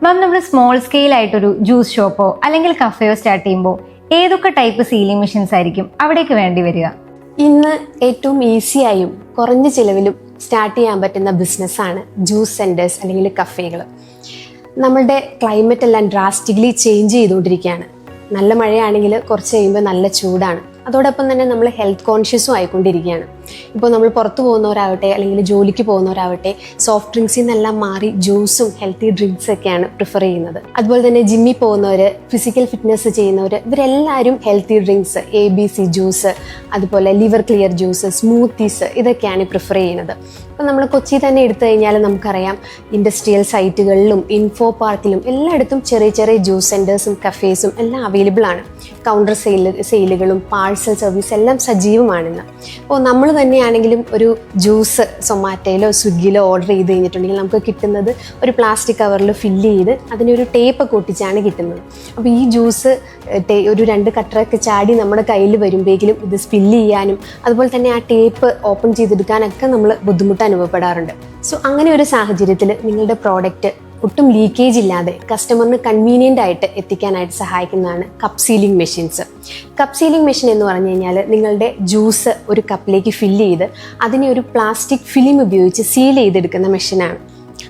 മാം, നമ്മൾ small scale ആയിട്ടൊരു juice ഷോപ്പോ അല്ലെങ്കിൽ കഫേയോ സ്റ്റാർട്ട് ചെയ്യുമ്പോൾ ഏതൊക്കെ ടൈപ്പ് സീലിംഗ് മെഷീൻസ് ആയിരിക്കും അവിടേക്ക് വേണ്ടി വരിക? ഇന്ന് ഏറ്റവും ഈസിയായും കുറഞ്ഞ ചിലവിലും സ്റ്റാർട്ട് ചെയ്യാൻ പറ്റുന്ന ബിസിനസ്സാണ് ജ്യൂസ് സെൻറ്റേഴ്സ് അല്ലെങ്കിൽ കഫേകൾ. നമ്മളുടെ ക്ലൈമറ്റ് എല്ലാം ഡ്രാസ്റ്റിക്കലി ചേഞ്ച് ചെയ്തുകൊണ്ടിരിക്കുകയാണ്. നല്ല മഴയാണെങ്കിൽ കുറച്ച് കഴിയുമ്പോൾ നല്ല ചൂടാണ്. അതോടൊപ്പം തന്നെ നമ്മൾ ഹെൽത്ത് കോൺഷ്യസും ആയിക്കൊണ്ടിരിക്കുകയാണ്. ഇപ്പോൾ നമ്മൾ പുറത്തു പോകുന്നവരാവട്ടെ അല്ലെങ്കിൽ ജോലിക്ക് പോകുന്നവരാവട്ടെ സോഫ്റ്റ് ഡ്രിങ്ക്സിൽ നിന്നെല്ലാം മാറി ജ്യൂസും ഹെൽത്തി ഡ്രിങ്ക്സ് ഒക്കെയാണ് പ്രിഫർ ചെയ്യുന്നത്. അതുപോലെ തന്നെ ജിമ്മിൽ പോകുന്നവർ, ഫിസിക്കൽ ഫിറ്റ്നസ് ചെയ്യുന്നവർ, ഇവരെല്ലാവരും ഹെൽത്തി ഡ്രിങ്ക്സ്, ABC ജ്യൂസ്, അതുപോലെ ലിവർ ക്ലിയർ ജ്യൂസ്, സ്മൂത്തീസ് ഇതൊക്കെയാണ് പ്രിഫർ ചെയ്യുന്നത്. അപ്പോൾ നമ്മൾ കൊച്ചി തന്നെ എടുത്തു കഴിഞ്ഞാൽ നമുക്കറിയാം, ഇൻഡസ്ട്രിയൽ സൈറ്റുകളിലും ഇൻഫോ പാർക്കിലും എല്ലായിടത്തും ചെറിയ ചെറിയ ജ്യൂസ് സെൻറ്റേഴ്സും കഫേസും എല്ലാം അവൈലബിൾ ആണ്. കൗണ്ടർ സെയിലുകളും പാഴ്സൽ സർവീസ് എല്ലാം സജീവമാണെന്ന്. അപ്പോൾ നമ്മൾ തന്നെയാണെങ്കിലും ഒരു ജ്യൂസ് സൊമാറ്റോയിലോ സ്വിഗ്ഗിയിലോ ഓർഡർ ചെയ്ത് കഴിഞ്ഞിട്ടുണ്ടെങ്കിൽ നമുക്ക് കിട്ടുന്നത് ഒരു പ്ലാസ്റ്റിക് കവറിൽ ഫില്ല് ചെയ്ത് അതിനൊരു ടേപ്പൊക്കെ ഒട്ടിച്ചാണ് കിട്ടുന്നത്. അപ്പോൾ ഈ ജ്യൂസ് ഒരു 2 കട്ടറൊക്കെ ചാടി നമ്മുടെ കയ്യിൽ വരുമ്പോഴേക്കും ഇത് സ്പില്ല് ചെയ്യാനും അതുപോലെ തന്നെ ആ ടേപ്പ് ഓപ്പൺ ചെയ്തെടുക്കാനൊക്കെ നമ്മൾ ബുദ്ധിമുട്ട് അനുഭവപ്പെടാറുണ്ട്. സോ അങ്ങനെ ഒരു സാഹചര്യത്തിൽ നിങ്ങളുടെ പ്രോഡക്റ്റ് ഒട്ടും ലീക്കേജ് ഇല്ലാതെ കസ്റ്റമറിന് കൺവീനിയൻ്റ് ആയിട്ട് എത്തിക്കാനായിട്ട് സഹായിക്കുന്നതാണ് cup sealing machines. Cup sealing machine എന്ന് പറഞ്ഞു കഴിഞ്ഞാൽ നിങ്ങളുടെ ജ്യൂസ് ഒരു കപ്പിലേക്ക് ഫില്ല് ചെയ്ത് അതിനെ ഒരു പ്ലാസ്റ്റിക് ഫിലിം ഉപയോഗിച്ച് സീൽ ചെയ്തെടുക്കുന്ന മെഷീനാണ്.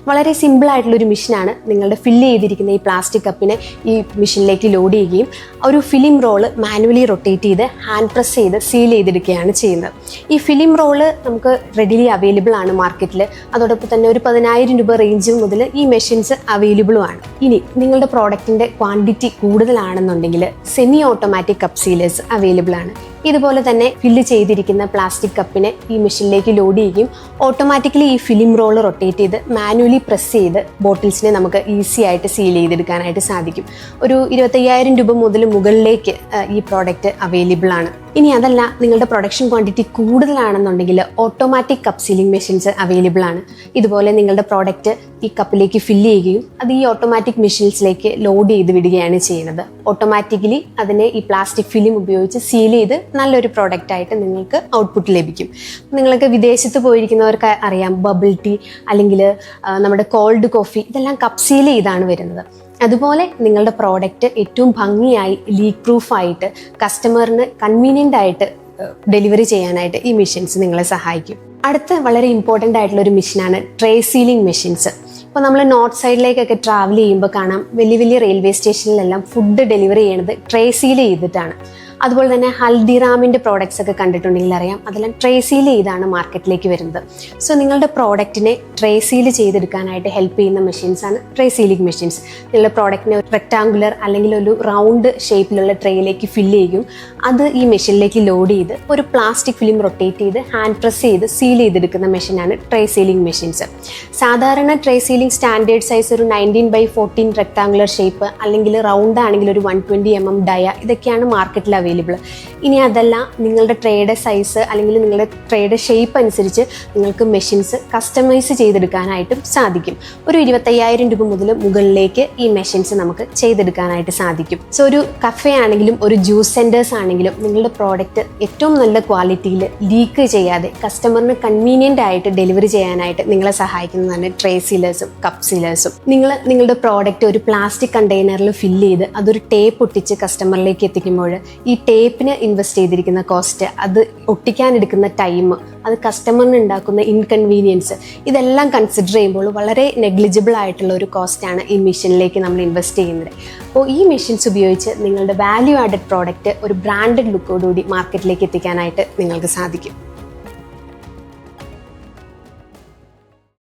വളരെ സിമ്പിളായിട്ടുള്ളൊരു മെഷീനാണ്. നിങ്ങളുടെ ഫില്ല് ചെയ്തിരിക്കുന്ന ഈ പ്ലാസ്റ്റിക് കപ്പിനെ ഈ മെഷീനിലേക്ക് ലോഡ് ചെയ്യുകയും ഒരു ഫിലിം റോള് മാനുവലി റൊട്ടേറ്റ് ചെയ്ത് ഹാൻഡ് പ്രസ് ചെയ്ത് സീൽ ചെയ്തെടുക്കുകയാണ് ചെയ്യുന്നത്. ഈ ഫിലിം റോള് നമുക്ക് റെഡിലി അവൈലബിൾ ആണ് മാർക്കറ്റിൽ. അതോടൊപ്പം തന്നെ ഒരു 10,000 രൂപ റേഞ്ച് മുതൽ ഈ മെഷീൻസ് അവൈലബിളും ആണ്. ഇനി നിങ്ങളുടെ പ്രോഡക്റ്റിൻ്റെ ക്വാണ്ടിറ്റി കൂടുതലാണെന്നുണ്ടെങ്കിൽ semi automatic cup sealers available ആണ്. ഇതുപോലെ തന്നെ ഫില്ല് ചെയ്തിരിക്കുന്ന പ്ലാസ്റ്റിക് കപ്പിനെ ഈ മെഷീനിലേക്ക് ലോഡ് ചെയ്യുകയും ഓട്ടോമാറ്റിക്കലി ഈ ഫിലിം റോള് റൊട്ടേറ്റ് ചെയ്ത് മാനുവലി പ്രസ് ചെയ്ത് ബോട്ടിൽസിനെ നമുക്ക് ഈസി ആയിട്ട് സീൽ ചെയ്തെടുക്കാനായിട്ട് സാധിക്കും. ഒരു 25,000 രൂപ മുതൽ മുകളിലേക്ക് ഈ പ്രോഡക്റ്റ് അവൈലബിൾ ആണ്. ഇനി അതല്ല, നിങ്ങളുടെ പ്രൊഡക്ഷൻ ക്വാണ്ടിറ്റി കൂടുതലാണെന്നുണ്ടെങ്കിൽ automatic cup sealing machines available ആണ്. ഇതുപോലെ നിങ്ങളുടെ പ്രോഡക്റ്റ് ഈ കപ്പിലേക്ക് ഫില്ല് ചെയ്യുകയും അത് ഈ ഓട്ടോമാറ്റിക് മെഷീൻസിലേക്ക് ലോഡ് ചെയ്ത് വിടുകയാണ് ചെയ്യുന്നത്. ഓട്ടോമാറ്റിക്കലി അതിനെ ഈ പ്ലാസ്റ്റിക് ഫിലിം ഉപയോഗിച്ച് സീൽ ചെയ്ത് നല്ലൊരു പ്രോഡക്റ്റ് ആയിട്ട് നിങ്ങൾക്ക് ഔട്ട്പുട്ട് ലഭിക്കും. നിങ്ങൾക്ക് വിദേശത്ത് പോയിരിക്കുന്നവർക്ക് അറിയാം, ബബിൾ ടീ അല്ലെങ്കിൽ നമ്മുടെ കോൾഡ് കോഫി ഇതെല്ലാം കപ്പ് സീൽ ചെയ്താണ് വരുന്നത്. അതുപോലെ നിങ്ങളുടെ പ്രോഡക്റ്റ് ഏറ്റവും ഭംഗിയായി ലീക്ക് പ്രൂഫായിട്ട് കസ്റ്റമറിന് കൺവീനിയൻ്റ് ആയിട്ട് ഡെലിവറി ചെയ്യാനായിട്ട് ഈ മെഷീൻസ് നിങ്ങളെ സഹായിക്കും. അടുത്ത വളരെ ഇമ്പോർട്ടൻ്റ് ആയിട്ടുള്ള ഒരു മെഷീനാണ് ട്രേ സീലിംഗ് മെഷീൻസ്. ഇപ്പോൾ നമ്മൾ നോർത്ത് സൈഡിലേക്കൊക്കെ ട്രാവൽ ചെയ്യുമ്പോൾ കാണാം, വലിയ വലിയ റെയിൽവേ സ്റ്റേഷനിലെല്ലാം ഫുഡ് ഡെലിവറി ചെയ്യണത് ട്രേ സീൽ ചെയ്തിട്ടാണ്. അതുപോലെ തന്നെ ഹൽദിറാമിൻ്റെ പ്രോഡക്റ്റ്സ് ഒക്കെ കണ്ടിട്ടുണ്ടെങ്കിൽ അറിയാം, അതെല്ലാം ട്രേ സീൽ ചെയ്താണ് മാർക്കറ്റിലേക്ക് വരുന്നത്. സോ നിങ്ങളുടെ പ്രോഡക്റ്റിനെ ട്രേ സീൽ ചെയ്തെടുക്കാനായിട്ട് ഹെൽപ്പ് ചെയ്യുന്ന മെഷീൻസാണ് ട്രേ സീലിംഗ് മെഷീൻസ്. നിങ്ങളുടെ പ്രോഡക്റ്റിനെ ഒരു റെക്ടാങ്കുലർ അല്ലെങ്കിൽ ഒരു റൗണ്ട് ഷേപ്പിലുള്ള ട്രേയിലേക്ക് ഫില്ല് ചെയ്യും. അത് ഈ മെഷീനിലേക്ക് ലോഡ് ചെയ്ത് ഒരു പ്ലാസ്റ്റിക് ഫിലിം റൊട്ടേറ്റ് ചെയ്ത് ഹാൻഡ് പ്രസ് ചെയ്ത് സീൽ ചെയ്തെടുക്കുന്ന മെഷീനാണ് ട്രേ സീലിംഗ് മെഷീൻസ്. സാധാരണ ട്രേ സീലിംഗ് സ്റ്റാൻഡേർഡ് സൈസ് ഒരു 19x14 റെക്ടാങ്കുലർ ഷേപ്പ് അല്ലെങ്കിൽ റൗണ്ട് ആണെങ്കിൽ ഒരു 120 mm ഡയ, ഇതൊക്കെയാണ് മാർക്കറ്റിൽ അവൈലബിൾ. ഇനി അതല്ല, നിങ്ങളുടെ ട്രേയുടെ സൈസ് അല്ലെങ്കിൽ നിങ്ങളുടെ ട്രേയുടെ ഷേപ്പ് അനുസരിച്ച് നിങ്ങൾക്ക് മെഷീൻസ് കസ്റ്റമൈസ് ചെയ്തെടുക്കാനായിട്ടും സാധിക്കും. ഒരു 25,000 രൂപ മുതൽ മുകളിലേക്ക് ഈ മെഷീൻസ് നമുക്ക് ചെയ്തെടുക്കാനായിട്ട് സാധിക്കും. സോ ഒരു കഫേ ആണെങ്കിലും ഒരു ജ്യൂസ് സെൻറ്റേഴ്സ് ആണെങ്കിലും നിങ്ങളുടെ പ്രോഡക്റ്റ് ഏറ്റവും നല്ല ക്വാളിറ്റിയിൽ ലീക്ക് ചെയ്യാതെ കസ്റ്റമറിന് കൺവീനിയൻ്റ് ആയിട്ട് ഡെലിവറി ചെയ്യാനായിട്ട് നിങ്ങളെ സഹായിക്കുന്നതാണ് ട്രേ സീലേഴ്സും കപ്പ് സീലേഴ്സും. നിങ്ങളുടെ പ്രോഡക്റ്റ് ഒരു പ്ലാസ്റ്റിക് കണ്ടെയ്നറിൽ ഫില്ല് ചെയ്ത് അതൊരു ടേപ്പ് ഒട്ടിച്ച് കസ്റ്റമറിലേക്ക് എത്തിക്കുമ്പോൾ ഈ ടേപ്പിന് ഇൻവെസ്റ്റ് ചെയ്തിരിക്കുന്ന കോസ്റ്റ്, അത് ഒട്ടിക്കാനെടുക്കുന്ന ടൈം, അത് കസ്റ്റമറിന് ഉണ്ടാക്കുന്ന ഇൻകൺവീനിയൻസ്, ഇതെല്ലാം കൺസിഡർ ചെയ്യുമ്പോൾ വളരെ നെഗ്ലിജിബിൾ ആയിട്ടുള്ള ഒരു കോസ്റ്റാണ് ഈ മെഷീനിലേക്ക് നമ്മൾ ഇൻവെസ്റ്റ് ചെയ്യുന്നത്. അപ്പോൾ ഈ മെഷീൻസ് ഉപയോഗിച്ച് നിങ്ങളുടെ വാല്യൂ ആഡഡ് പ്രോഡക്റ്റ് ഒരു ബ്രാൻഡഡ് ലുക്കോടുകൂടി മാർക്കറ്റിലേക്ക് എത്തിക്കാനായിട്ട് നിങ്ങൾക്ക് സാധിക്കും.